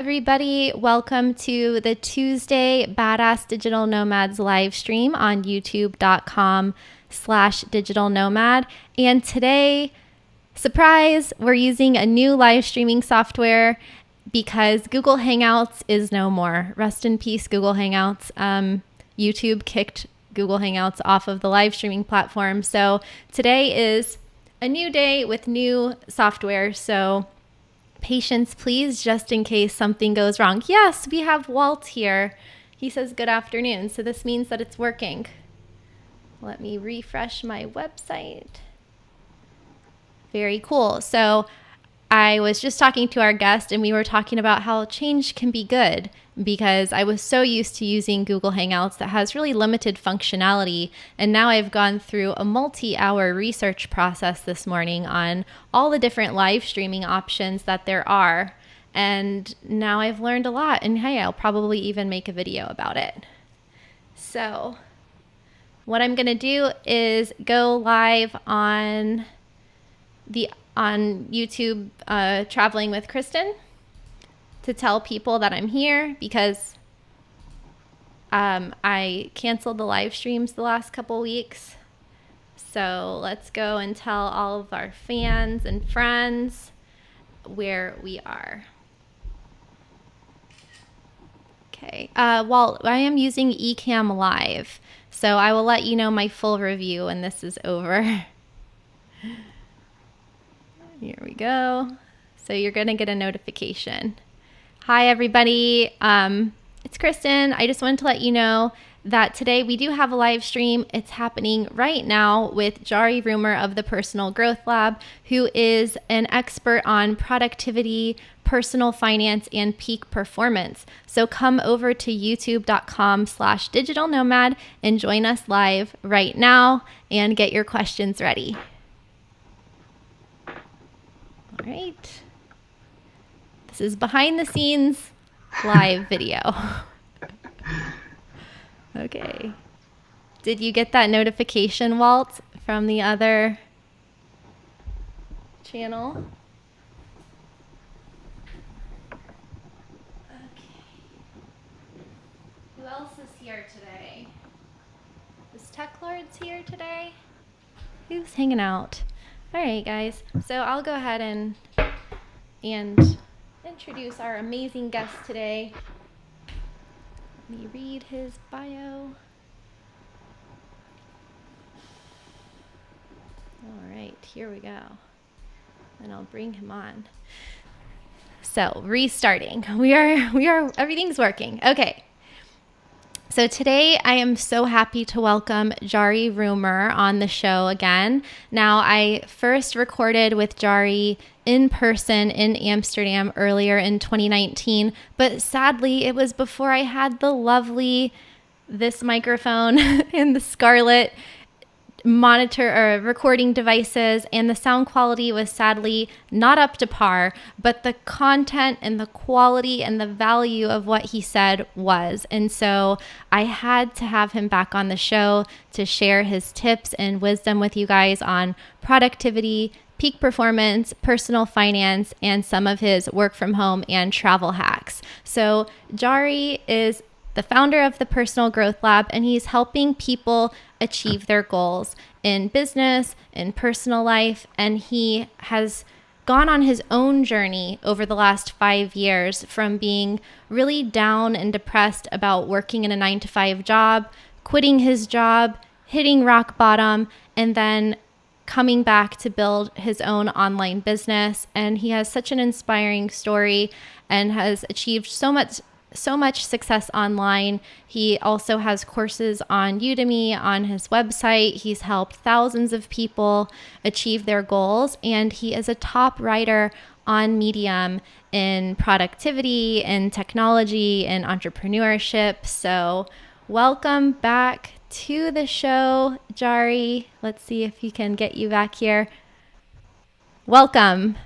Everybody, welcome to the Tuesday Badass Digital Nomads live stream on youtube.com/digital nomad. And today, surprise, we're using a new live streaming software because Google Hangouts is no more. Rest in peace, Google Hangouts. YouTube kicked Google Hangouts off of the live streaming platform. So today is a new day with new software. So patience, please, just in case something goes wrong. Yes, we have Walt here. He says good afternoon. So this means that it's working. Let me refresh my website. Very cool. So I was just talking to our guest and we were talking about how change can be good because I was so used to using Google Hangouts that has really limited functionality. And now I've gone through a multi-hour research process this morning on all the different live streaming options that there are. And now I've learned a lot. And hey, I'll probably even make a video about it. So what I'm going to do is go live on YouTube, Traveling with Kristin, to tell people that I'm here because I canceled the live streams the last couple weeks. So let's go and tell all of our fans and friends where we are. Okay. Well, I am using Ecamm Live, so I will let you know my full review when this is over. Here we go. So you're going to get a notification. Hi, everybody. It's Kristin. I just wanted to let you know that today we do have a live stream. It's happening right now with Jari of the Personal Growth Lab, who is an expert on productivity, personal finance, and peak performance. So come over to youtube.com/digital nomad and join us live right now and get your questions ready. All right. This is behind the scenes live video. Okay. Did you get that notification, Walt, from the other channel? Okay. Who else is here today? Is Tech Lords here today? Who's hanging out? All right, guys. So I'll go ahead and introduce our amazing guest today. Let me read his bio. All right, here we go. And I'll bring him on. So restarting. We are, everything's working. Okay. So today I am so happy to welcome Jari on the show again. Now, I first recorded with Jari in person in Amsterdam earlier in 2019, but sadly it was before I had this microphone and the Scarlett monitor or recording devices, and the sound quality was sadly not up to par, but the content and the quality and the value of what he said was. And so I had to have him back on the show to share his tips and wisdom with you guys on productivity, peak performance, personal finance, and some of his work from home and travel hacks. So Jari is the founder of the Personal Growth Lab, and he's helping people achieve their goals in business, in personal life, and he has gone on his own journey over the last 5 years from being really down and depressed about working in a 9-to-5 job, quitting his job, hitting rock bottom, and then coming back to build his own online business. And he has such an inspiring story and has achieved so much success online. He also has courses on Udemy on his website. He's helped thousands of people achieve their goals, and he is a top writer on Medium in productivity and technology and entrepreneurship. So welcome back to the show, Jari. Let's see if we can get you back here. Welcome.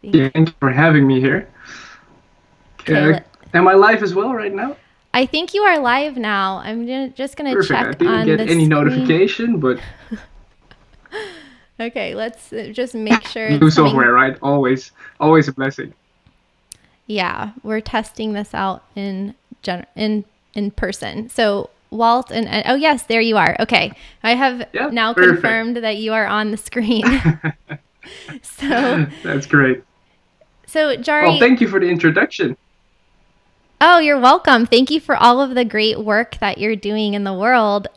Thank you for having me here. Am I live as well right now? I think you are live now. I'm just going to check on the I didn't get any notification, but Okay, let's just make sure New it's coming. software, right? Always a blessing. Yeah, we're testing this out in person. So Walt and oh yes, there you are. Okay, I have Yeah, now perfect. confirmed that you are on the screen. So That's great. Well, Jari, thank you for the introduction. oh, you're welcome. Thank you for all of the great work that you're doing in the world.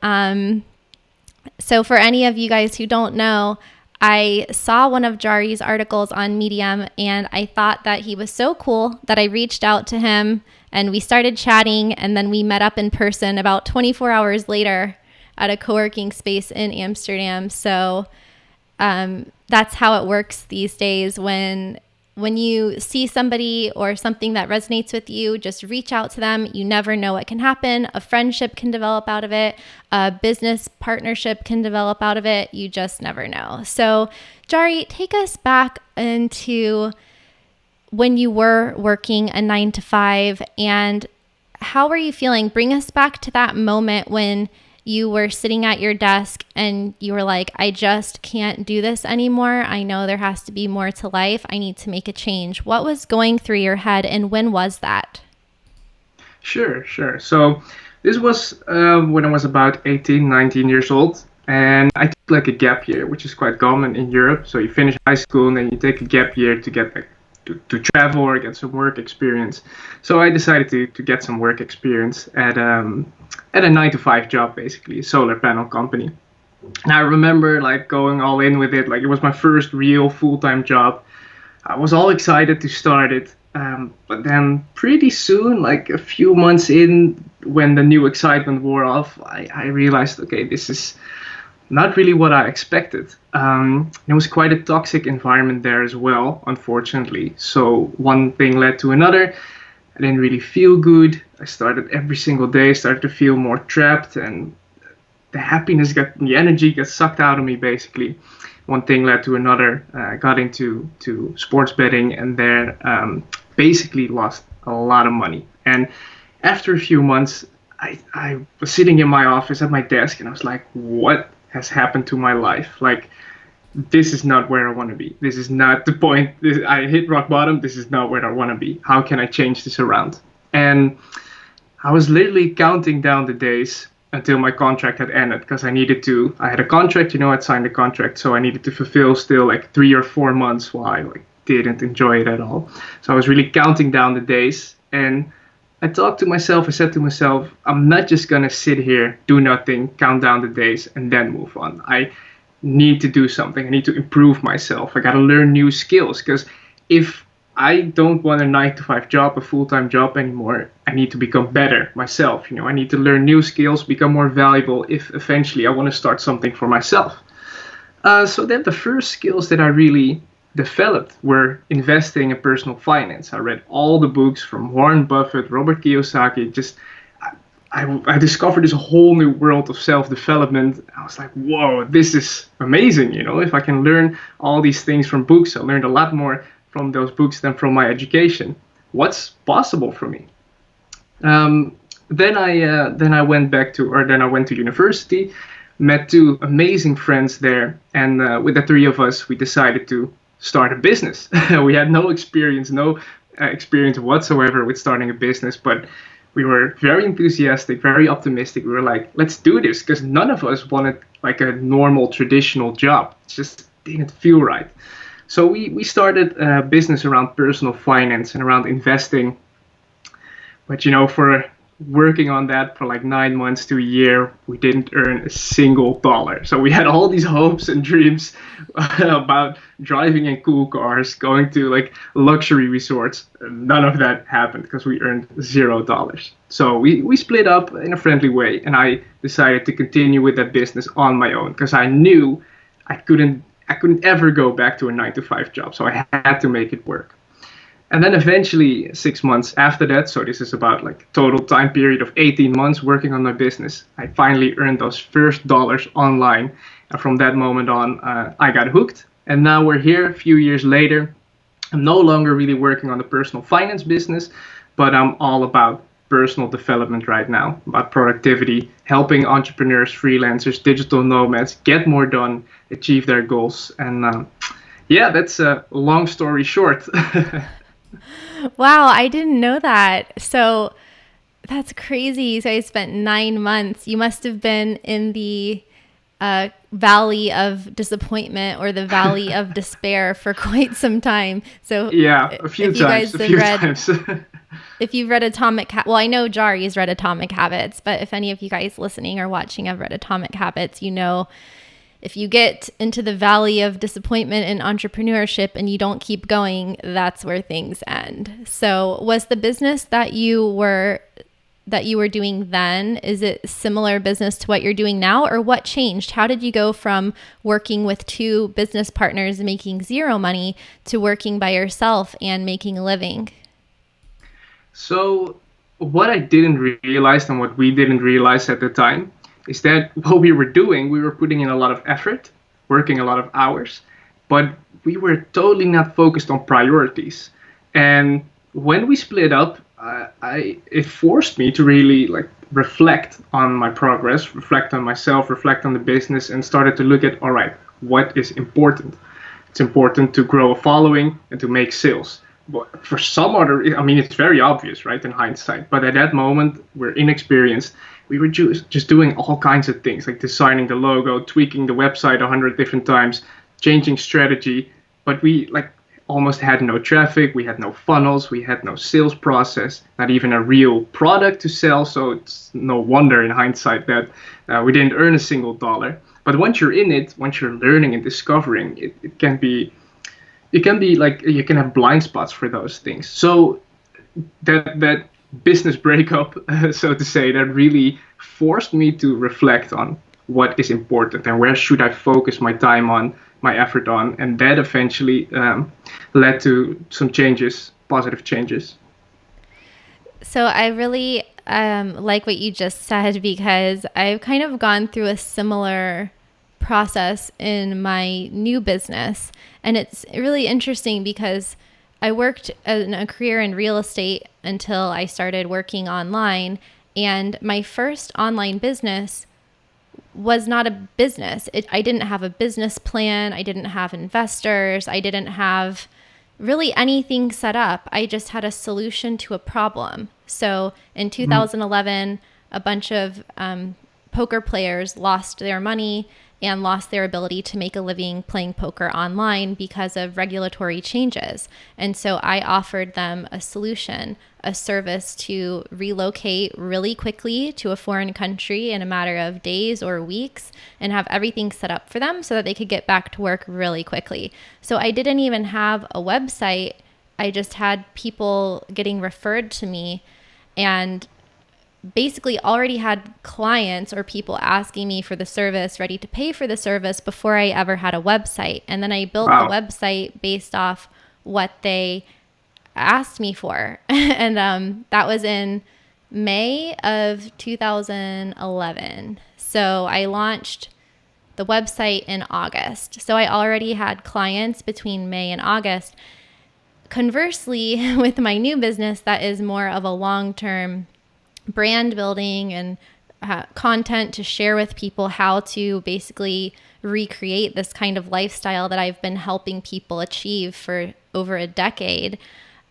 So for any of you guys who don't know, I saw one of Jari's articles on Medium and I thought that he was so cool that I reached out to him and we started chatting and then we met up in person about 24 hours later at a co-working space in Amsterdam. So that's how it works these days. When you see somebody or something that resonates with you, just reach out to them. You never know what can happen. A friendship can develop out of it. A business partnership can develop out of it. You just never know. So, Jari, take us back into when you were working a 9 to 5 and how were you feeling? Bring us back to that moment when you were sitting at your desk and you were like, I just can't do this anymore. I know there has to be more to life. I need to make a change. What was going through your head and when was that? Sure. So this was when I was about 18, 19 years old. And I took like a gap year, which is quite common in Europe. So you finish high school and then you take a gap year to get like to travel or get some work experience. So I decided to get some work experience at a 9 to 5 job, basically, a solar panel company. And I remember like going all in with it. Like it was my first real full-time job. I was all excited to start it. But then pretty soon, like a few months in, when the new excitement wore off, I realized, okay, this is not really what I expected. It was quite a toxic environment there as well, unfortunately. So one thing led to another. I didn't really feel good. I started every single day, started to feel more trapped, and the energy got sucked out of me basically. One thing led to another. I got into sports betting, and there basically lost a lot of money. And after a few months, I was sitting in my office at my desk, and I was like, what has happened to my life? Like, this is not where I want to be. This is not the point. I hit rock bottom. This is not where I want to be. How can I change this around? And I was literally counting down the days until my contract had ended because I had a contract, I'd signed a contract, so I needed to fulfill still like 3 or 4 months while I like didn't enjoy it at all. So I was really counting down the days, and I said to myself, I'm not just gonna sit here, do nothing, count down the days, and then move on. I need to do something. I need to improve myself. I gotta learn new skills because if I don't want a 9 to 5 job, a full-time job anymore, I need to become better myself. I need to learn new skills, become more valuable if eventually I want to start something for myself. So then the first skills that I really developed were investing in personal finance. I read all the books from Warren Buffett, Robert Kiyosaki. I discovered this whole new world of self-development. I was like, whoa, this is amazing. If I can learn all these things from books, I learned a lot more from those books than from my education. What's possible for me? Then I went to university, met two amazing friends there, and with the three of us, we decided to start a business. We had no experience whatsoever with starting a business, but we were very enthusiastic, very optimistic. We were like, let's do this, because none of us wanted like a normal traditional job. It just didn't feel right. So we started a business around personal finance and around investing. But for working on that for like 9 months to a year, we didn't earn a single dollar. So we had all these hopes and dreams about driving in cool cars, going to like luxury resorts. None of that happened because we earned $0. So we split up in a friendly way, and I decided to continue with that business on my own because I knew I couldn't ever go back to a 9 to 5 job. So I had to make it work. And then eventually 6 months after that, so this is about like total time period of 18 months working on my business, I finally earned those first dollars online. And from that moment on, I got hooked. And now we're here a few years later. I'm no longer really working on the personal finance business, but I'm all about personal development right now, about productivity, helping entrepreneurs, freelancers, digital nomads get more done, achieve their goals. And yeah, that's a long story short. Wow, I didn't know that. So that's crazy. So I spent 9 months. You must have been in the valley of disappointment or the valley of despair for quite some time. So Yeah, a few if you guys times, a have few read, times. if you've read well, I know Jari has read Atomic Habits, but if any of you guys listening or watching have read Atomic Habits, you know, if you get into the valley of disappointment in entrepreneurship and you don't keep going, that's where things end. So was the business that you were doing then, is it similar business to what you're doing now, or what changed? How did you go from working with two business partners making zero money to working by yourself and making a living? So, what I didn't realize and what we didn't realize at the time is that what we were doing, we were putting in a lot of effort, working a lot of hours, but we were totally not focused on priorities. And when we split up, it forced me to really like reflect on my progress, reflect on myself, reflect on the business, and started to look at, all right, what is important? It's important to grow a following and to make sales. But for some other, I mean, it's very obvious, right, in hindsight. But at that moment, we're inexperienced. We were just doing all kinds of things, like designing the logo, tweaking the website 100 different times, changing strategy. But we like almost had no traffic. We had no funnels. We had no sales process, not even a real product to sell. So it's no wonder in hindsight that we didn't earn a single dollar. But once you're in it, once you're learning and discovering, it can be like you can have blind spots for those things. So that business breakup, so to say, that really forced me to reflect on what is important and where should I focus my time on, my effort on, and that eventually led to some changes, positive changes. So I really like what you just said, because I've kind of gone through a similar process in my new business. And it's really interesting because I worked in a career in real estate until I started working online. And my first online business was not a business. I didn't have a business plan. I didn't have investors. I didn't have really anything set up. I just had a solution to a problem. So in 2011, a bunch of poker players lost their money and lost their ability to make a living playing poker online because of regulatory changes. And so I offered them a solution, a service to relocate really quickly to a foreign country in a matter of days or weeks and have everything set up for them so that they could get back to work really quickly. So I didn't even have a website. I just had people getting referred to me, and basically already had clients or people asking me for the service, ready to pay for the service before I ever had a website. And then I built the website based off what they asked me for. And that was in May of 2011. So I launched the website in August. So I already had clients between May and August. Conversely, with my new business, that is more of a long-term brand building and content to share with people how to basically recreate this kind of lifestyle that I've been helping people achieve for over a decade.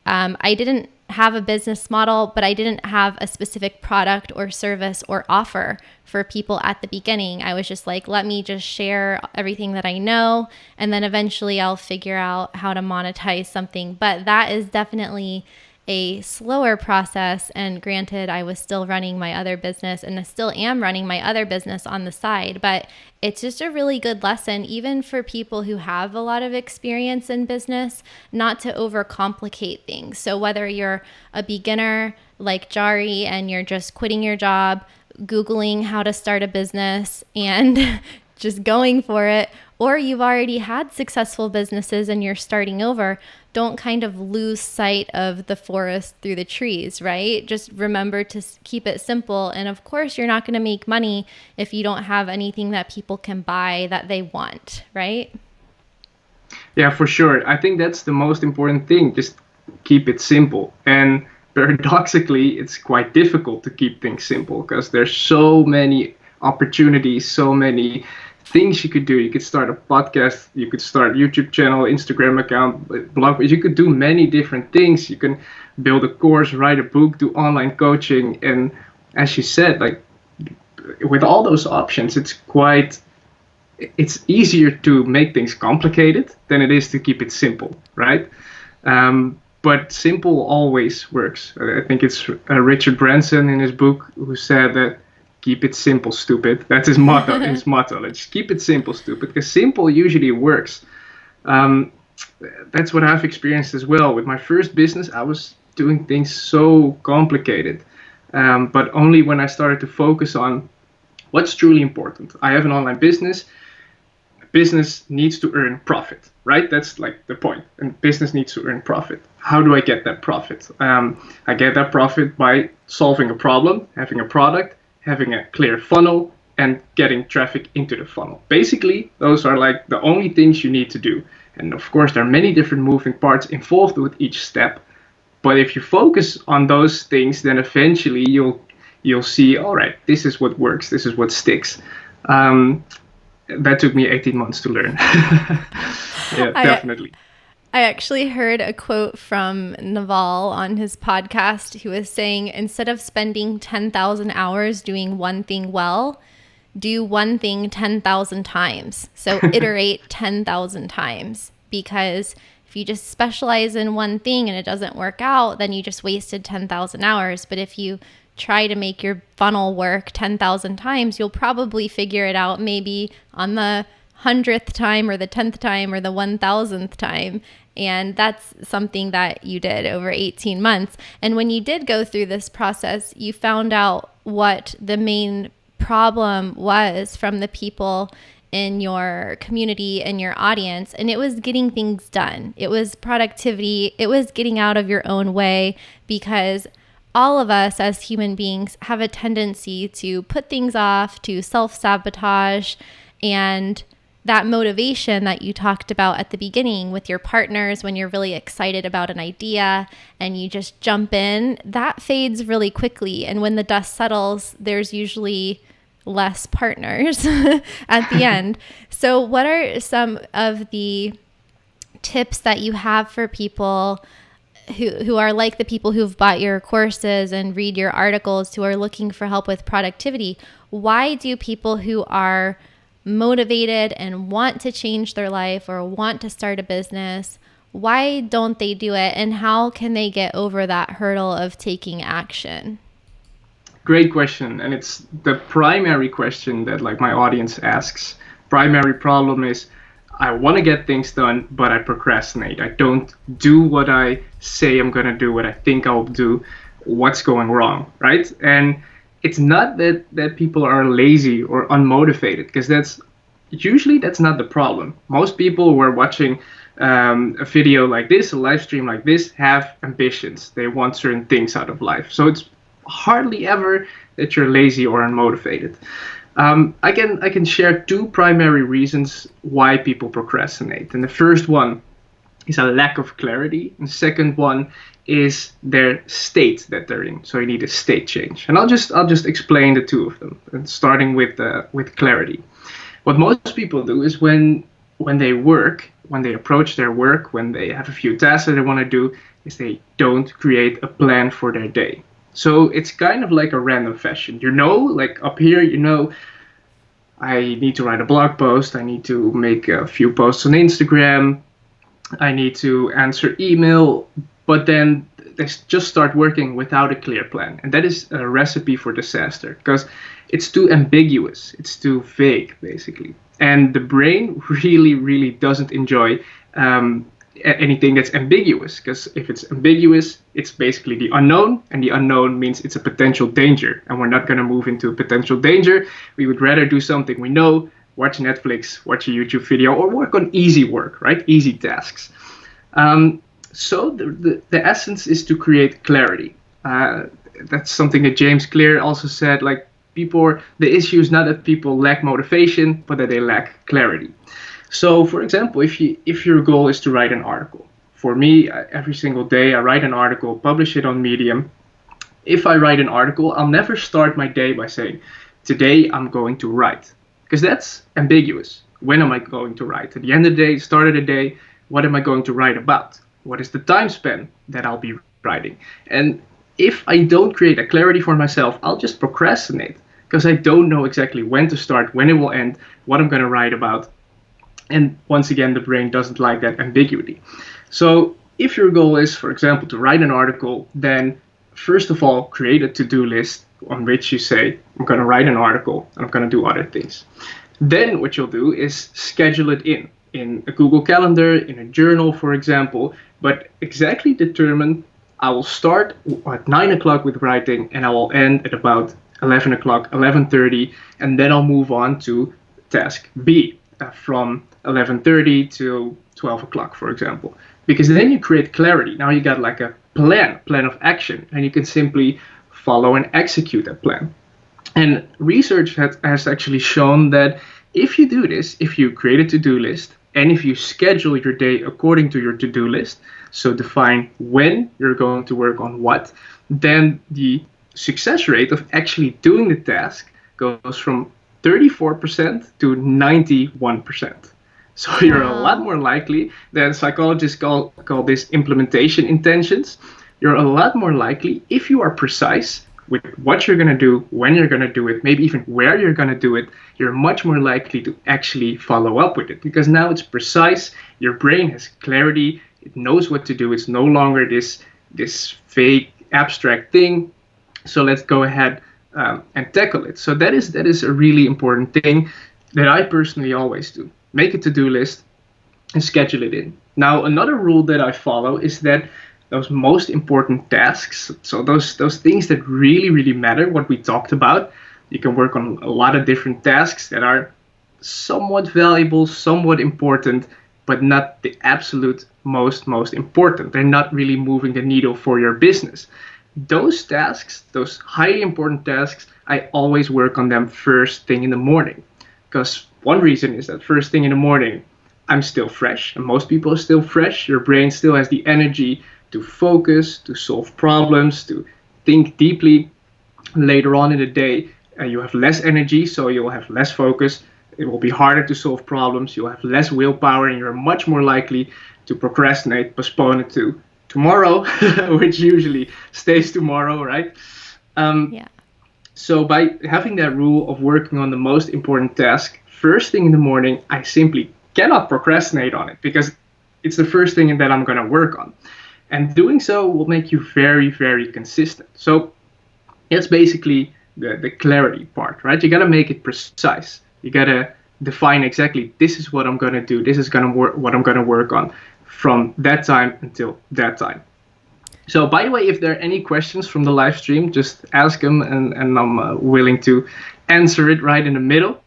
I didn't have a business model, but I didn't have a specific product or service or offer for people at the beginning. I was just like, let me just share everything that I know, and then eventually I'll figure out how to monetize something. But that is definitely a slower process. And granted, I was still running my other business, and I still am running my other business on the side, but it's just a really good lesson, even for people who have a lot of experience in business, not to overcomplicate things. So whether you're a beginner like Jari and you're just quitting your job, Googling how to start a business and just going for it, or you've already had successful businesses and you're starting over, don't kind of lose sight of the forest through the trees, right? Just remember to keep it simple. And of course, you're not going to make money if you don't have anything that people can buy that they want, right? Yeah, for sure. I think that's the most important thing. Just keep it simple. And paradoxically, it's quite difficult to keep things simple because there's so many opportunities, so many things you could do. You could start a podcast, you could start a YouTube channel, Instagram account, blog. You could do many different things. You can build a course, write a book, do online coaching, and as you said, like with all those options, it's easier to make things complicated than it is to keep it simple, right? But simple always works. I think it's Richard Branson in his book who said that keep it simple, stupid. That's his motto. His motto. Let's keep it simple, stupid, because simple usually works. That's what I've experienced as well. With my first business, I was doing things so complicated, but only when I started to focus on what's truly important. I have an online business. Business needs to earn profit, right? That's like the point. And business needs to earn profit. How do I get that profit? I get that profit by solving a problem, having a product, having a clear funnel, and getting traffic into the funnel. Basically, those are like the only things you need to do. And of course, there are many different moving parts involved with each step. But if you focus on those things, then eventually you'll see, all right, this is what works, this is what sticks. That took me 18 months to learn. Yeah, definitely. I actually heard a quote from Naval on his podcast. He was saying, instead of spending 10,000 hours doing one thing well, do one thing 10,000 times. So iterate 10,000 times, because if you just specialize in one thing and it doesn't work out, then you just wasted 10,000 hours. But if you try to make your funnel work 10,000 times, you'll probably figure it out maybe on the 100th time or the 10th time or the 1,000th time. And that's something that you did over 18 months. And when you did go through this process, you found out what the main problem was from the people in your community and your audience. And it was getting things done. It was productivity. It was getting out of your own way, because all of us as human beings have a tendency to put things off, to self-sabotage, and that motivation that you talked about at the beginning with your partners when you're really excited about an idea and you just jump in, that fades really quickly. And when the dust settles, there's usually less partners at the end. So what are some of the tips that you have for people who are like the people who've bought your courses and read your articles, who are looking for help with productivity? Why do people who are motivated and want to change their life or want to start a business, why don't they do it? And how can they get over that hurdle of taking action? Great question. And it's the primary question that like my audience asks. Primary problem is, I want to get things done, but I procrastinate. I don't do what I say I'm going to do, what I think I'll do. What's going wrong, right? And it's not that people are lazy or unmotivated, because that's not the problem. Most people who are watching a video like this, a live stream like this, have ambitions. They want certain things out of life. So it's hardly ever that you're lazy or unmotivated. I can share two primary reasons why people procrastinate. And the first one is a lack of clarity. And the second one is their state that they're in. So you need a state change. And I'll just explain the two of them. And starting with clarity. What most people do is when they work, when they approach their work, when they have a few tasks that they want to do, is they don't create a plan for their day. So it's kind of like a random fashion. Like up here, I need to write a blog post. I need to make a few posts on Instagram. I need to answer email. But then they just start working without a clear plan. And that is a recipe for disaster, because it's too ambiguous. It's too vague, basically. And the brain really, really doesn't enjoy anything that's ambiguous, because if it's ambiguous, it's basically the unknown, and the unknown means it's a potential danger, and we're not going to move into a potential danger. We would rather do something we know, watch Netflix, watch a YouTube video, or work on easy work, right? Easy tasks. So the essence is to create clarity. That's something that James Clear also said, like the issue is not that people lack motivation, but that they lack clarity. So, for example, if your goal is to write an article, For me, every single day I write an article, publish it on Medium. If I write an article, I'll never start my day by saying, today I'm going to write. Because that's ambiguous. When am I going to write? At the end of the day, start of the day, what am I going to write about? What is the time span that I'll be writing? And if I don't create a clarity for myself, I'll just procrastinate because I don't know exactly when to start, when it will end, what I'm going to write about. And once again, the brain doesn't like that ambiguity. So if your goal is, for example, to write an article, then first of all, create a to-do list on which you say, I'm going to write an article and I'm going to do other things. Then what you'll do is schedule it in a Google Calendar, in a journal, for example, but exactly determine I will start at 9 o'clock with writing and I will end at about 11 o'clock, 11:30, and then I'll move on to task B from 11:30 to 12 o'clock, for example. Because then you create clarity. Now you got like a plan of action, and you can simply follow and execute that plan. And research has actually shown that if you do this, if you create a to-do list, and if you schedule your day according to your to-do list, so define when you're going to work on what, then the success rate of actually doing the task goes from 34% to 91%. So you're a lot more likely, that psychologists call this implementation intentions. You're a lot more likely, if you are precise with what you're going to do, when you're going to do it, maybe even where you're going to do it, you're much more likely to actually follow up with it. Because now it's precise, your brain has clarity, it knows what to do. It's no longer this vague, abstract thing. So let's go ahead and tackle it. So that is a really important thing that I personally always do. Make a to-do list and schedule it in. Now, another rule that I follow is that those most important tasks, so those things that really, really matter, what we talked about, you can work on a lot of different tasks that are somewhat valuable, somewhat important, but not the absolute most important. They're not really moving the needle for your business. Those tasks, those highly important tasks, I always work on them first thing in the morning. Because one reason is that first thing in the morning, I'm still fresh, and most people are still fresh. Your brain still has the energy to focus, to solve problems, to think deeply. Later on in the day, you have less energy, so you'll have less focus. It will be harder to solve problems. You'll have less willpower, and you're much more likely to procrastinate, postpone it to tomorrow, which usually stays tomorrow, right? Yeah. So by having that rule of working on the most important task first thing in the morning, I simply cannot procrastinate on it because it's the first thing that I'm going to work on. And doing so will make you very, very consistent. So it's basically the clarity part, right? You got to make it precise. You got to define exactly, this is what I'm going to do. This is going to work, what I'm going to work on from that time until that time. So by the way, if there are any questions from the live stream, just ask them and I'm willing to answer it right in the middle.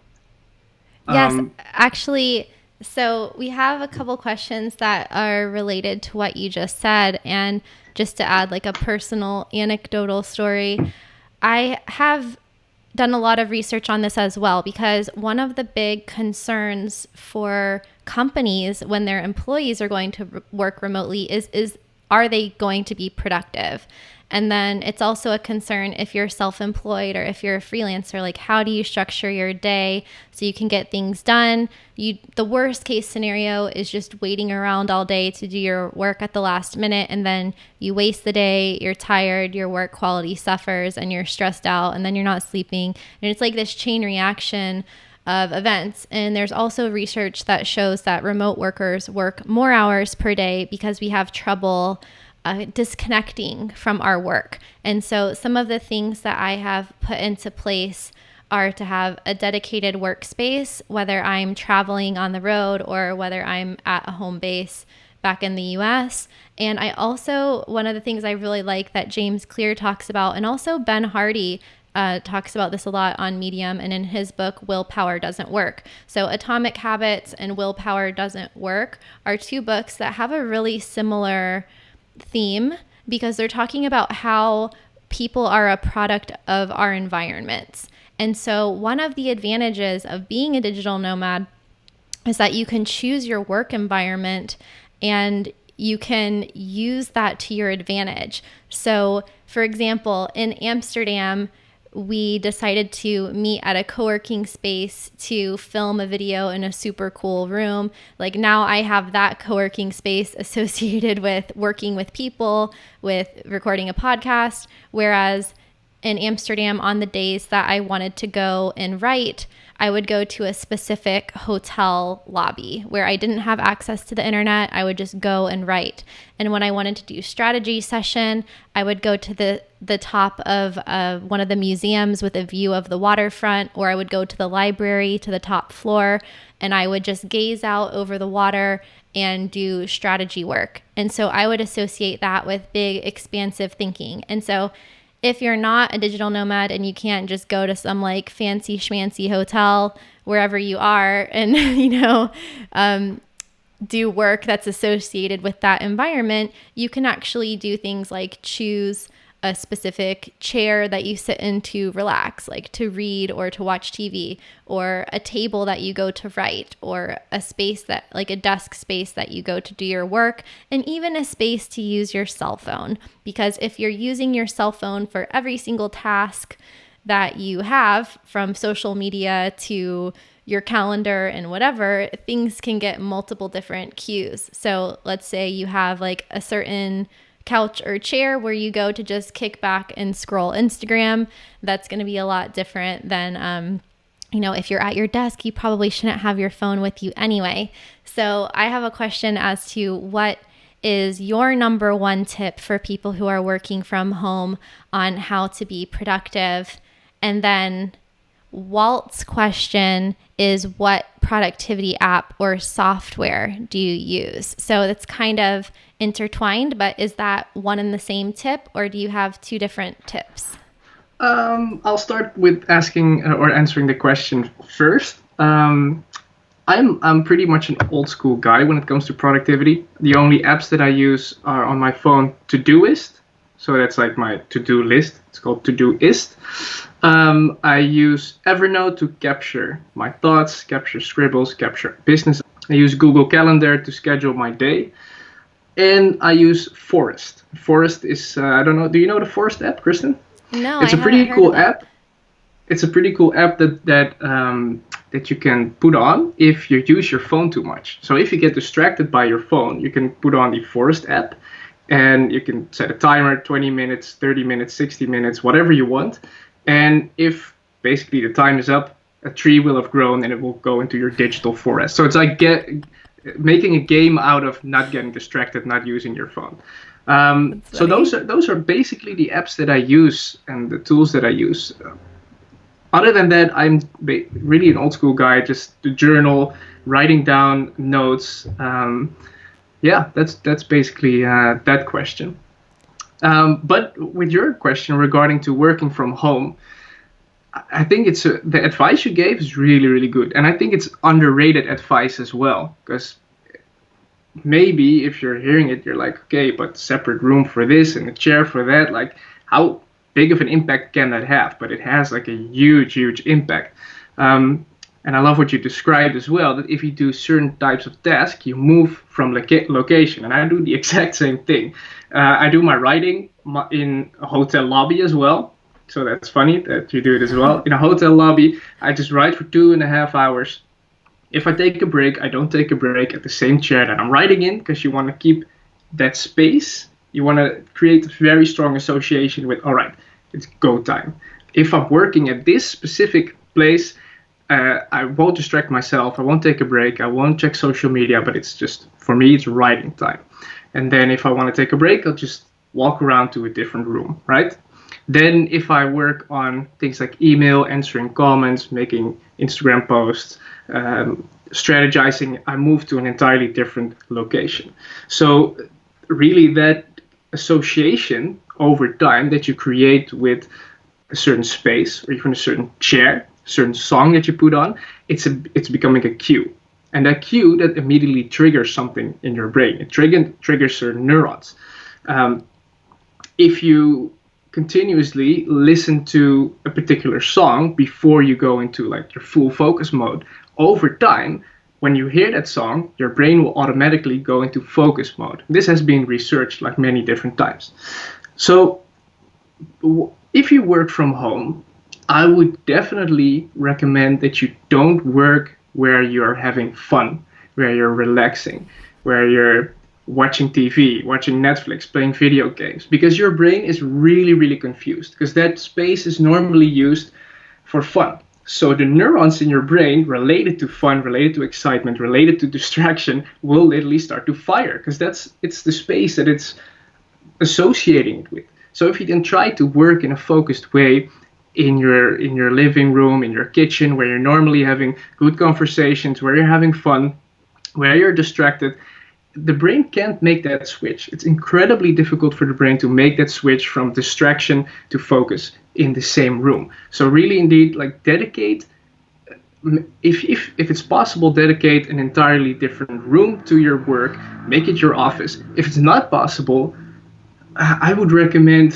Yes, actually, so we have a couple questions that are related to what you just said. And just to add like a personal anecdotal story, I have done a lot of research on this as well, because one of the big concerns for companies when their employees are going to work remotely is are they going to be productive? And then it's also a concern if you're self-employed or if you're a freelancer, like how do you structure your day so you can get things done? The worst case scenario is just waiting around all day to do your work at the last minute, and then you waste the day, you're tired, your work quality suffers, and you're stressed out, and then you're not sleeping. And it's like this chain reaction of events. And there's also research that shows that remote workers work more hours per day because we have trouble disconnecting from our work. And so some of the things that I have put into place are to have a dedicated workspace, whether I'm traveling on the road or whether I'm at a home base back in the US. And I also, one of the things I really like that James Clear talks about, and also Ben Hardy talks about this a lot on Medium and in his book, Willpower Doesn't Work. So Atomic Habits and Willpower Doesn't Work are two books that have a really similar theme, because they're talking about how people are a product of our environments. And so one of the advantages of being a digital nomad is that you can choose your work environment, and you can use that to your advantage. So, for example, in Amsterdam, we decided to meet at a co-working space to film a video in a super cool room. Like now I have that co-working space associated with working with people, with recording a podcast. Whereas in Amsterdam, on the days that I wanted to go and write, I would go to a specific hotel lobby where I didn't have access to the internet. I would just go and write. And when I wanted to do strategy session, I would go to the top of one of the museums with a view of the waterfront, or I would go to the library to the top floor, and I would just gaze out over the water and do strategy work. And so I would associate that with big, expansive thinking. And so if you're not a digital nomad and you can't just go to some like fancy schmancy hotel wherever you are and, do work that's associated with that environment, you can actually do things like choose a specific chair that you sit in to relax, like to read or to watch TV, or a table that you go to write, or a space that, like a desk space that you go to do your work, and even a space to use your cell phone. Because if you're using your cell phone for every single task that you have, from social media to your calendar and whatever, things can get multiple different cues. So let's say you have like a certain couch or chair where you go to just kick back and scroll Instagram. That's going to be a lot different than, if you're at your desk, you probably shouldn't have your phone with you anyway. So I have a question as to what is your number one tip for people who are working from home on how to be productive? And then Walt's question is, what productivity app or software do you use? So it's kind of intertwined, but is that one and the same tip, or do you have two different tips? I'll start with asking or answering the question first. I'm pretty much an old school guy when it comes to productivity. The only apps that I use are on my phone, Todoist. So that's like my to-do list. It's called Todoist. I use Evernote to capture my thoughts, capture scribbles, capture business. I use Google Calendar to schedule my day. And I use Forest. Forest is, I don't know, do you know the Forest app, Kristin? No, it's a pretty cool app. It's a pretty cool app that you can put on if you use your phone too much. So if you get distracted by your phone, you can put on the Forest app, and you can set a timer, 20 minutes, 30 minutes, 60 minutes, whatever you want. And if basically the time is up, a tree will have grown and it will go into your digital forest. So it's like making a game out of not getting distracted, not using your phone. So those are basically the apps that I use and the tools that I use. Other than that, I'm really an old school guy, just the journal, writing down notes. That's basically that question. But with your question regarding to working from home, I think the advice you gave is really, really good. And I think it's underrated advice as well, because maybe if you're hearing it, you're like, okay, but separate room for this and a chair for that, like how big of an impact can that have? But it has like a huge, huge impact. And I love what you described as well, that if you do certain types of tasks, you move from location. And I do the exact same thing. I do my writing in a hotel lobby as well. So that's funny that you do it as well. In a hotel lobby, I just write for 2.5 hours. If I take a break, I don't take a break at the same chair that I'm writing in, because you want to keep that space. You want to create a very strong association with, all right, it's go time. If I'm working at this specific place, I won't distract myself. I won't take a break. I won't check social media, but it's just, for me, it's writing time. And then if I want to take a break, I'll just walk around to a different room, right? Then if I work on things like email, answering comments, making Instagram posts, strategizing, I move to an entirely different location. So really that association over time that you create with a certain space or even a certain chair, a certain song that you put on, it's becoming a cue. And that cue that immediately triggers something in your brain. It triggers certain neurons. If you continuously listen to a particular song before you go into like your full focus mode, over time, when you hear that song, your brain will automatically go into focus mode. This has been researched like many different times. So if you work from home, I would definitely recommend that you don't work where you're having fun, where you're relaxing, where you're watching TV, watching Netflix, playing video games, because your brain is really, really confused because that space is normally used for fun. So the neurons in your brain related to fun, related to excitement, related to distraction will literally start to fire because it's the space that it's associating it with. So if you can try to work in a focused way in your living room, in your kitchen, where you're normally having good conversations, where you're having fun, where you're distracted, the brain can't make that switch. It's incredibly difficult for the brain to make that switch from distraction to focus in the same room. So really, indeed, like dedicate, if it's possible, dedicate an entirely different room to your work. Make it your office. If it's not possible, I would recommend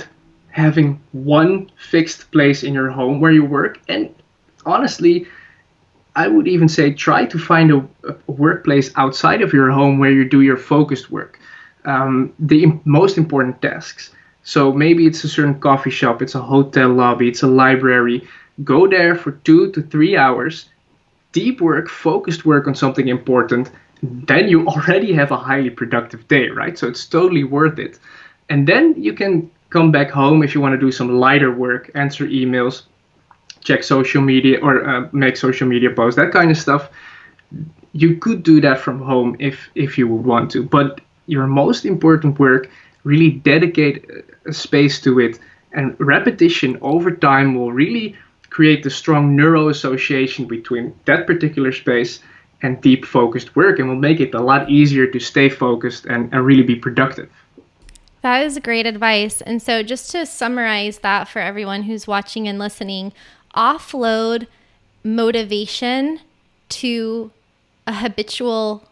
having one fixed place in your home where you work. And honestly, I would even say try to find a workplace outside of your home where you do your focused work, the most important tasks. So maybe it's a certain coffee shop, it's a hotel lobby, it's a library. Go there for 2 to 3 hours, deep work, focused work on something important. Then you already have a highly productive day, right? So it's totally worth it. And then you can come back home if you want to do some lighter work, answer emails, check social media, or make social media posts, that kind of stuff. You could do that from home if you would want to. But your most important work, really dedicate a space to it. And repetition over time will really create a strong neuro association between that particular space and deep focused work, and will make it a lot easier to stay focused and really be productive. That is great advice. And so just to summarize that for everyone who's watching and listening, offload motivation to a habitual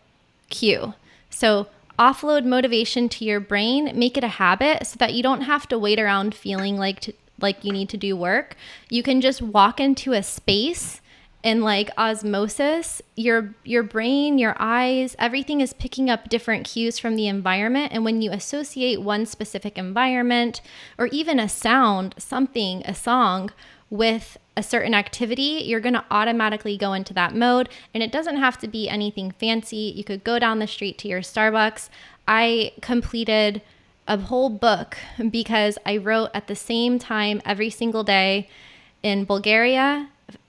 cue. So offload motivation to your brain, make it a habit so that you don't have to wait around feeling like you need to do work. You can just walk into a space and like osmosis, your brain, your eyes, everything is picking up different cues from the environment. And when you associate one specific environment or even a sound, something, a song with a certain activity, you're going to automatically go into that mode. And it doesn't have to be anything fancy. You could go down the street to your Starbucks. I completed a whole book because I wrote at the same time every single day in Bulgaria.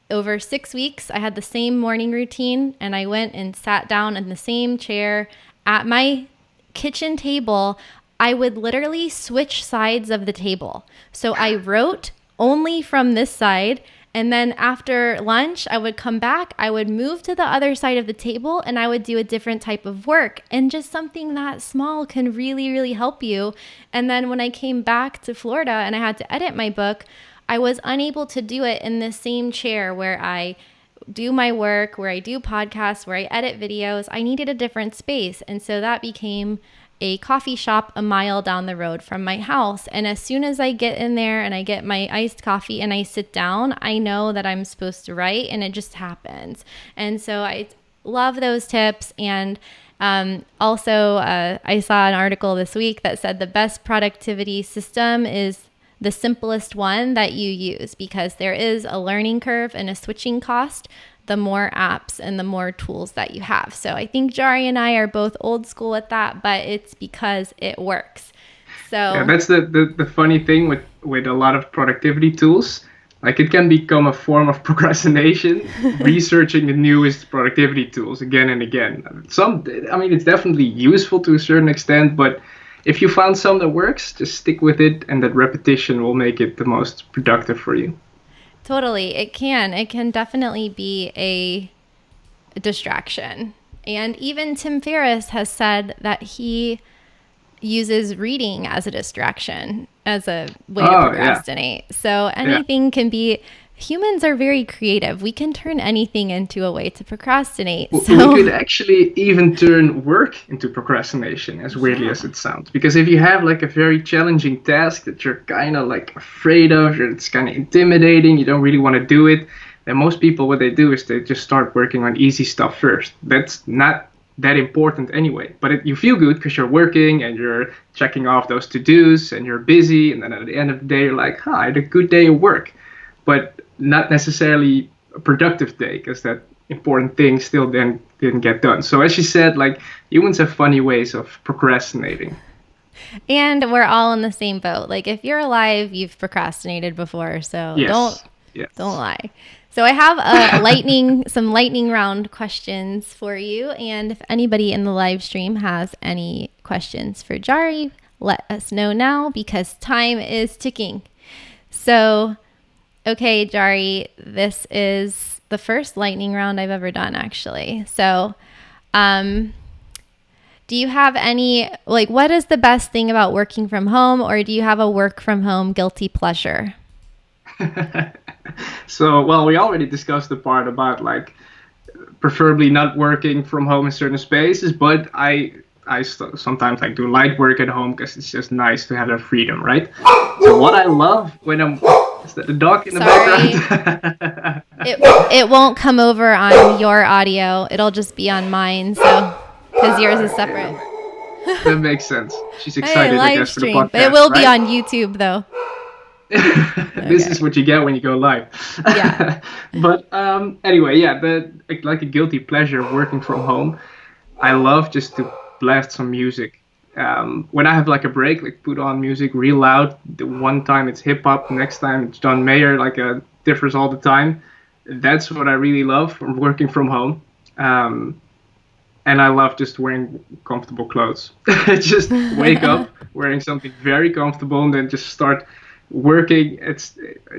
Over 6 weeks, I had the same morning routine, and I went and sat down in the same chair at my kitchen table. I would literally switch sides of the table. So I wrote only from this side, and then after lunch, I would come back, I would move to the other side of the table, and I would do a different type of work. And just something that small can really, really help you. And then when I came back to Florida and I had to edit my book, I was unable to do it in the same chair where I do my work, where I do podcasts, where I edit videos. I needed a different space. And so that became a coffee shop a mile down the road from my house. And as soon as I get in there and I get my iced coffee and I sit down, I know that I'm supposed to write, and it just happens. And so I love those tips. And also, I saw an article this week that said the best productivity system is the simplest one that you use, because there is a learning curve and a switching cost the more apps and the more tools that you have. So I think Jari and I are both old school at that, but it's because it works. So yeah, that's the funny thing with a lot of productivity tools. Like, it can become a form of procrastination, researching the newest productivity tools again and again. It's definitely useful to a certain extent, but if you found some that works, just stick with it, and that repetition will make it the most productive for you. Totally. It can definitely be a distraction. And even Tim Ferriss has said that he uses reading as a distraction, as a way to procrastinate. Yeah. So anything can be. Humans are very creative. We can turn anything into a way to procrastinate. So we could actually even turn work into procrastination, as weirdly as it sounds. Because if you have like a very challenging task that you're kind of like afraid of, or it's kind of intimidating, you don't really want to do it, then most people, what they do is they just start working on easy stuff first. That's not that important anyway. But you feel good because you're working and you're checking off those to-dos and you're busy. And then at the end of the day, you're like, I had a good day of work. But not necessarily a productive day, because that important thing still then didn't get done. So as you said, like, humans have funny ways of procrastinating. And we're all in the same boat. Like, if you're alive, you've procrastinated before. So Yes. don't lie. So I have some lightning round questions for you. And if anybody in the live stream has any questions for Jari, let us know now, because time is ticking. So, okay, Jari, this is the first lightning round I've ever done, actually. So, do you have any, like, what is the best thing about working from home, or do you have a work from home guilty pleasure? So, well, we already discussed the part about, like, preferably not working from home in certain spaces, but sometimes like do light work at home because it's just nice to have that freedom, right? So what I love when I'm, is that the dog in the background? It won't come over on your audio. It'll just be on mine. So, because yours is separate. That makes sense. She's excited, I guess, for the podcast. But it will be on YouTube, though. This is what you get when you go live. Yeah. But anyway, yeah, like a guilty pleasure of working from home. I love just to blast some music. When I have like a break, like put on music real loud. The one time it's hip hop, next time it's John Mayer, like differs all the time. That's what I really love from working from home. And I love just wearing comfortable clothes. Just wake up wearing something very comfortable and then just start working. It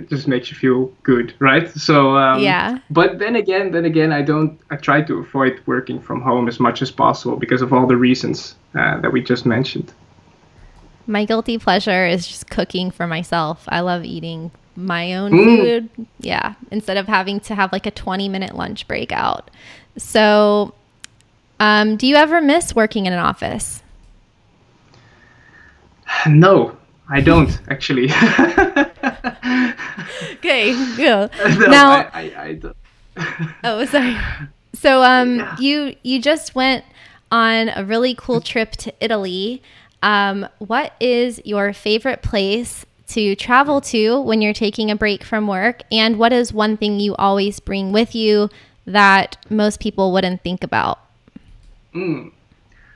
just makes you feel good, right? So yeah. But then again, I try to avoid working from home as much as possible because of all the reasons that we just mentioned. My guilty pleasure is just cooking for myself. I love eating my own food. Yeah, instead of having to have like a 20-minute lunch break out. So do you ever miss working in an office? No, I don't actually. Okay, yeah. No, now, I don't. Oh, sorry. So, Yeah. you just went on a really cool trip to Italy. What is your favorite place to travel to when you're taking a break from work? And what is one thing you always bring with you that most people wouldn't think about?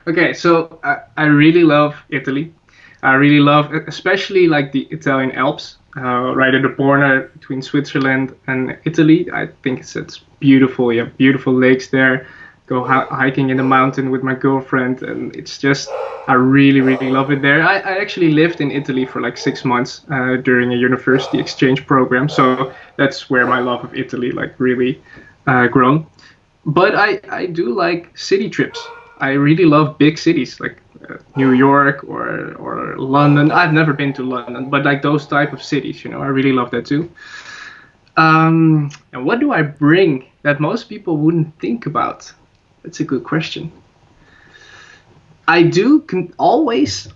Okay, so I really love Italy. I really love, especially like the Italian Alps, right at the border between Switzerland and Italy. I think it's beautiful. You have beautiful lakes there. Go hiking in the mountain with my girlfriend, and it's just, I really, really love it there. I actually lived in Italy for like 6 months during a university exchange program, so that's where my love of Italy like really grown. But I do like city trips. I really love big cities like New York or London. I've never been to London, but like those type of cities, I really love that too. And what do I bring that most people wouldn't think about? That's a good question. I can always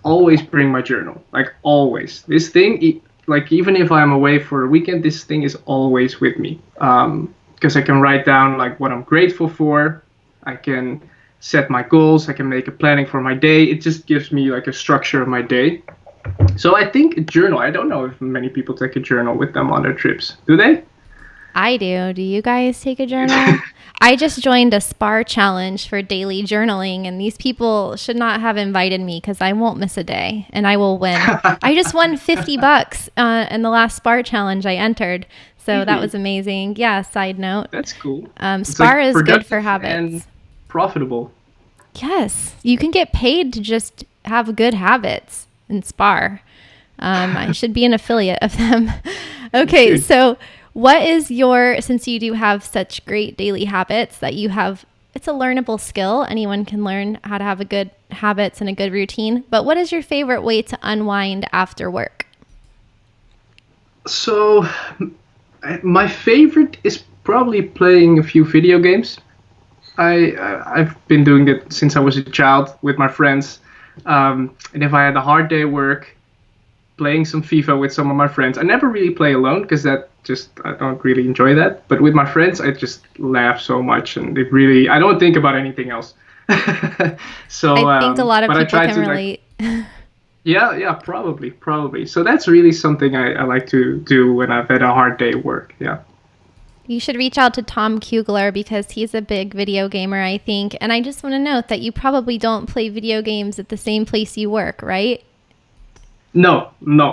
bring my journal, like always. This thing, like even if I'm away for a weekend, this thing is always with me. Because I can write down like what I'm grateful for. I can set my goals. I can make a planning for my day. It just gives me like a structure of my day. So I think a journal. I don't know if many people take a journal with them on their trips. Do they? I do. Do you guys take a journal? I just joined a SPAR challenge for daily journaling, and these people should not have invited me because I won't miss a day and I will win. I just won $50 in the last SPAR challenge I entered. So that was amazing. Yeah, side note. That's cool. SPAR is good for habits. And profitable. Yes. You can get paid to just have good habits in SPAR. I should be an affiliate of them. Okay, so what is since you do have such great daily habits that you have, it's a learnable skill. Anyone can learn how to have a good habits and a good routine. But what is your favorite way to unwind after work? So my favorite is probably playing a few video games. I've been doing that since I was a child with my friends. And if I had a hard day at work, playing some FIFA with some of my friends. I never really play alone because I don't really enjoy that. But with my friends, I just laugh so much, and I don't think about anything else. I So, think a lot of but I people try can to like, relate. yeah, probably. So that's really something I like to do when I've had a hard day at work. Yeah. You should reach out to Tom Kugler because he's a big video gamer, I think. And I just want to note that you probably don't play video games at the same place you work, right? No,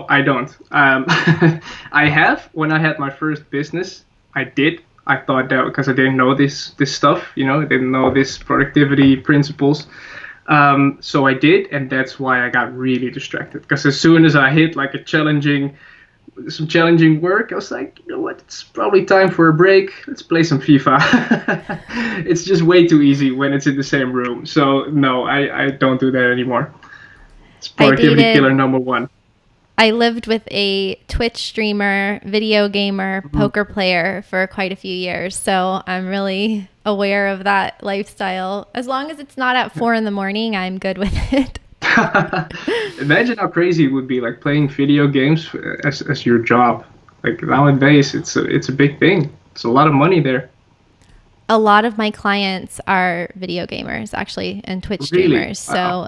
I don't. I have when I had my first business. I did. I thought that because I didn't know this stuff, I didn't know this productivity principles. So I did, and that's why I got really distracted. Because as soon as I hit like some challenging work, I was like, you know what? It's probably time for a break. Let's play some FIFA. It's just way too easy when it's in the same room. So no, I don't do that anymore. It's I productivity killer dated, number one. I lived with a Twitch streamer, video gamer, poker player for quite a few years. So I'm really aware of that lifestyle. As long as it's not at 4 in the morning, I'm good with it. Imagine how crazy it would be, like playing video games as your job. Like nowadays, it's a big thing. It's a lot of money there. A lot of my clients are video gamers actually and Twitch Really? streamers. Wow. So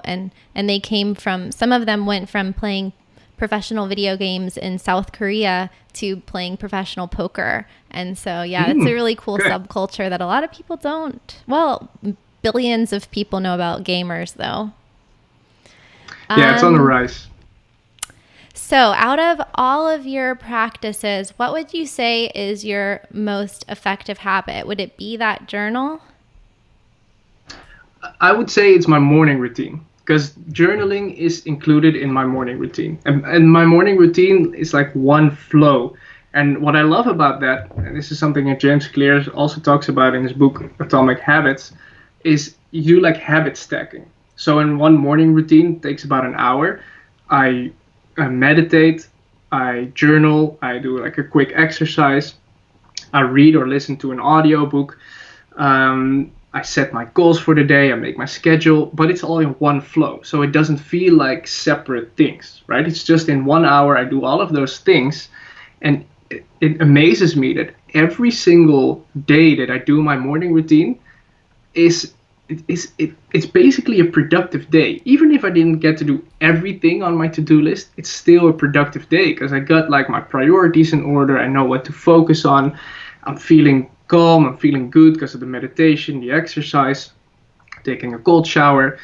and they came from, some of them went from playing professional video games in South Korea to playing professional poker. And so yeah, it's a really cool Good. subculture that a lot of people don't. Well, billions of people know about gamers though. Yeah, it's on the Um rise. so out of all of your practices, what would you say is your most effective habit? Would it be that journal? I would say it's my morning routine because journaling is included in my morning routine. And my morning routine is like one flow. And what I love about that, and this is something that James Clear also talks about in his book Atomic Habits, is you do like habit stacking. So in one morning routine, it takes about an hour. I meditate, I journal, I do like a quick exercise, I read or listen to an audiobook. I set my goals for the day, I make my schedule, but it's all in one flow. So it doesn't feel like separate things, right? It's just in 1 hour, I do all of those things. And it amazes me that every single day that I do my morning routine is it's basically a productive day. Even if I didn't get to do everything on my to-do list, it's still a productive day because I got like my priorities in order. I know what to focus on. I'm feeling calm. I'm feeling good because of the meditation, the exercise, taking a cold shower.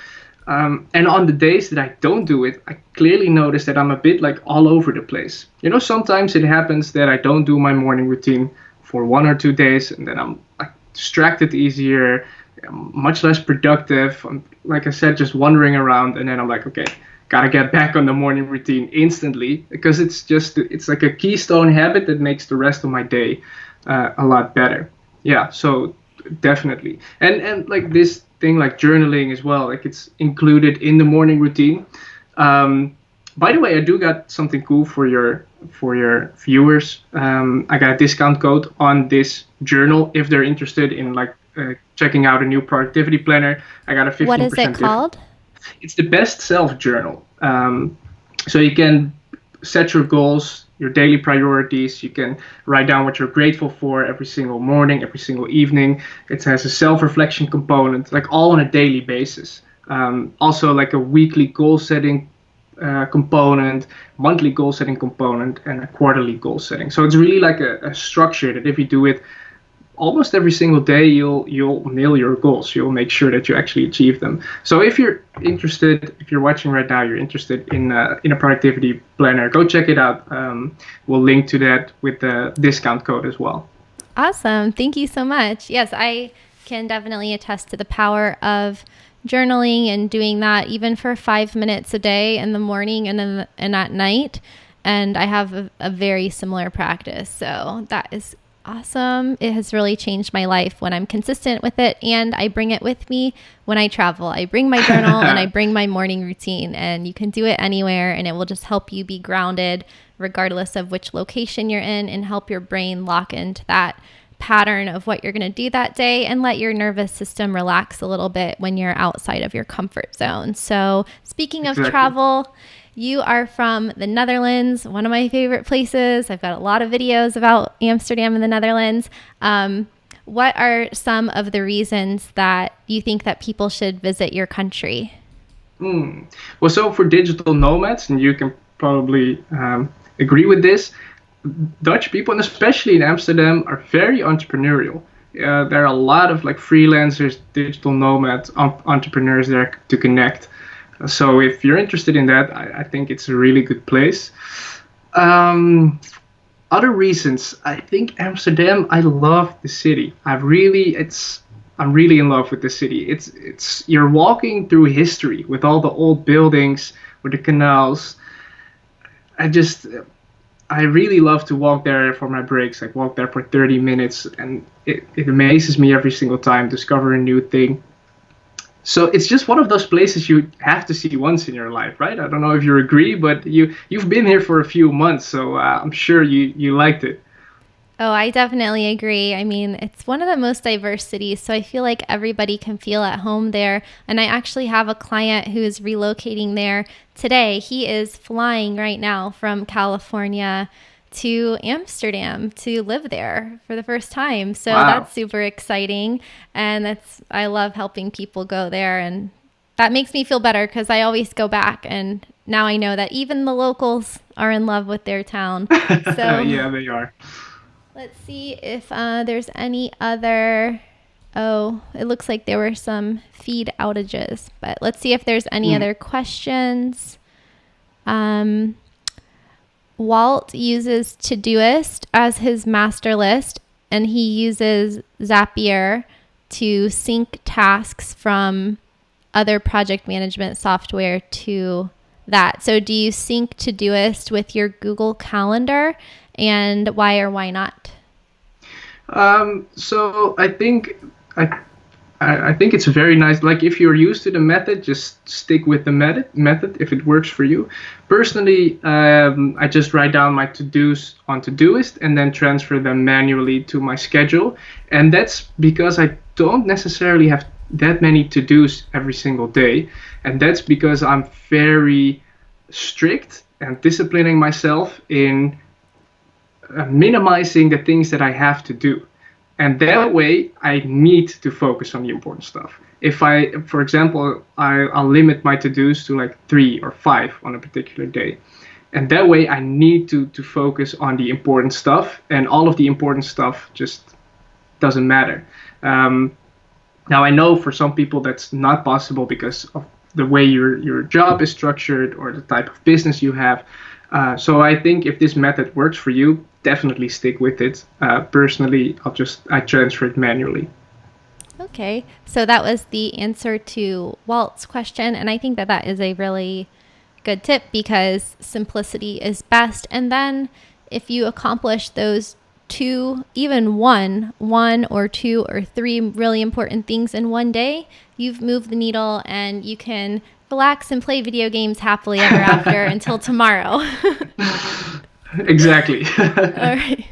And on the days that I don't do it, I clearly notice that I'm a bit like all over the place. Sometimes it happens that I don't do my morning routine for 1 or 2 days, and then I'm like distracted easier, I'm much less productive. I'm, like I said, just wandering around, and then I'm like, okay, gotta get back on the morning routine instantly because it's like a keystone habit that makes the rest of my day a lot better. Yeah, so definitely, and like this thing like journaling as well, like it's included in the morning routine. By the way, I do got something cool for your viewers. I got a discount code on this journal if they're interested in like checking out a new productivity planner. I got a What is 15% it called? It's the best self journal. So you can set your goals, your daily priorities. You can write down what you're grateful for every single morning, every single evening. It has a self-reflection component, like all on a daily basis. Also like a weekly goal setting component, monthly goal setting component, and a quarterly goal setting. So it's really like a structure that if you do it almost every single day, you'll nail your goals. You'll make sure that you actually achieve them. So if you're interested, if you're watching right now, you're interested in a productivity planner, go check it out. We'll link to that with the discount code as well. Awesome. Thank you so much. Yes, I can definitely attest to the power of journaling and doing that even for 5 minutes a day in the morning and at night. And I have a very similar practice. So that is awesome. It has really changed my life when I'm consistent with it, and I bring it with me when I travel. I bring my journal and I bring my morning routine, and you can do it anywhere, and it will just help you be grounded regardless of which location you're in, and help your brain lock into that pattern of what you're going to do that day and let your nervous system relax a little bit when you're outside of your comfort zone. So speaking of Exactly. travel, You are from the Netherlands, one of my favorite places. I've got a lot of videos about Amsterdam and the Netherlands. What are some of the reasons that you think that people should visit your country? Well, so for digital nomads, and you can probably agree with this, Dutch people, and especially in Amsterdam, are very entrepreneurial. There are a lot of like freelancers, digital nomads, entrepreneurs there to connect. So if you're interested in that, I think it's a really good place. Um, Other reasons, I think Amsterdam. I love the city. I'm really in love with the city. It's you're walking through history with all the old buildings, with the canals. I just I really love to walk there for my breaks. Like walk there for 30 minutes, and it amazes me every single time, discover a new thing. So it's just one of those places you have to see once in your life, right? I don't know if you agree, but you've been here for a few months, so I'm sure you liked it. Oh, I definitely agree. I mean, it's one of the most diverse cities, so I feel like everybody can feel at home there. And I actually have a client who is relocating there today. He is flying right now from California to Amsterdam to live there for the first time. So Wow. that's super exciting. And I love helping people go there. And that makes me feel better because I always go back. And now I know that even the locals are in love with their town. So Yeah, they are. let's see if there's any other. Oh, it looks like there were some feed outages, but let's see if there's any Hmm. other questions. Um, Walt uses Todoist as his master list, and he uses Zapier to sync tasks from other project management software to that. So do you sync Todoist with your Google Calendar, and why or why not? So I I think it's very nice. Like if you're used to the method, just stick with the method if it works for you. Personally, I just write down my to-dos on Todoist and then transfer them manually to my schedule. And that's because I don't necessarily have that many to-dos every single day. And that's because I'm very strict and disciplining myself in minimizing the things that I have to do. And that way, I need to focus on the important stuff. If I, for example, I'll limit my to-dos to like 3 or 5 on a particular day. And that way, I need to focus on the important stuff, and all of the important stuff just doesn't matter. Um, Now, I know for some people that's not possible because of the way your job is structured or the type of business you have. So I think if this method works for you, definitely stick with it. Personally, I transfer it manually. Okay, so that was the answer to Walt's question, and I think that that is a really good tip because simplicity is best. And then if you accomplish those two, even one or two or three really important things in one day, you've moved the needle and you can relax and play video games happily ever after until tomorrow. Exactly. All right.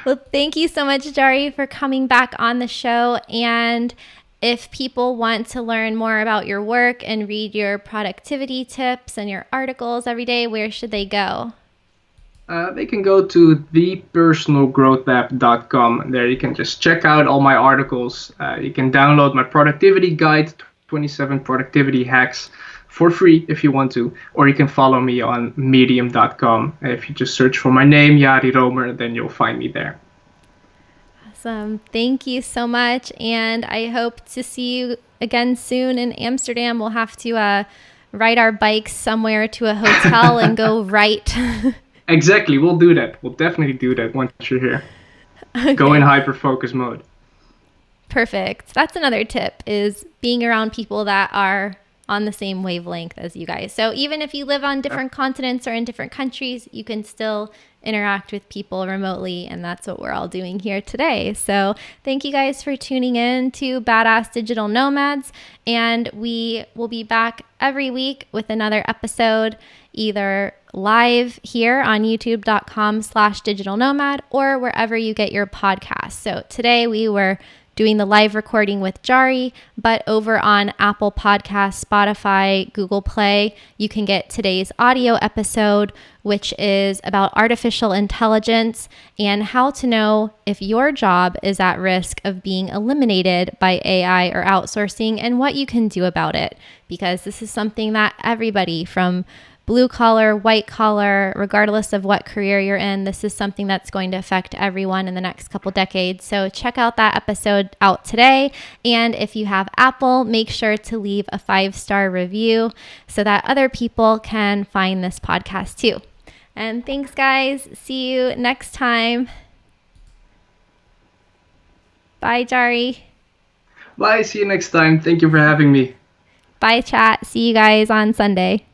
Well, thank you so much, Jari, for coming back on the show. And if people want to learn more about your work and read your productivity tips and your articles every day, where should they go? They can go to thepersonalgrowthapp.com. There you can just check out all my articles. You can download my productivity guide, 27 productivity hacks for free if you want to, or you can follow me on medium.com. If you just search for my name, Jari Romer, then you'll find me there. Awesome. Thank you so much. And I hope to see you again soon in Amsterdam. We'll have to ride our bikes somewhere to a hotel and go right. Exactly, we'll do that. We'll definitely do that once you're here. Go in Okay. hyper focus mode. Perfect. That's another tip is being around people that are on the same wavelength as you guys. So even if you live on different continents or in different countries, you can still interact with people remotely. And that's what we're all doing here today. So thank you guys for tuning in to Badass Digital Nomads. And we will be back every week with another episode, either live here on youtube.com/digital nomad or wherever you get your podcasts. So today we were doing the live recording with Jari, but over on Apple Podcasts, Spotify, Google Play, you can get today's audio episode, which is about artificial intelligence and how to know if your job is at risk of being eliminated by AI or outsourcing and what you can do about it. Because this is something that everybody from blue collar, white collar, regardless of what career you're in, this is something that's going to affect everyone in the next couple decades. So check out that episode out today. And if you have Apple, make sure to leave a 5-star review so that other people can find this podcast too. And thanks, guys. See you next time. Bye, Jari. Bye. See you next time. Thank you for having me. Bye, chat. See you guys on Sunday.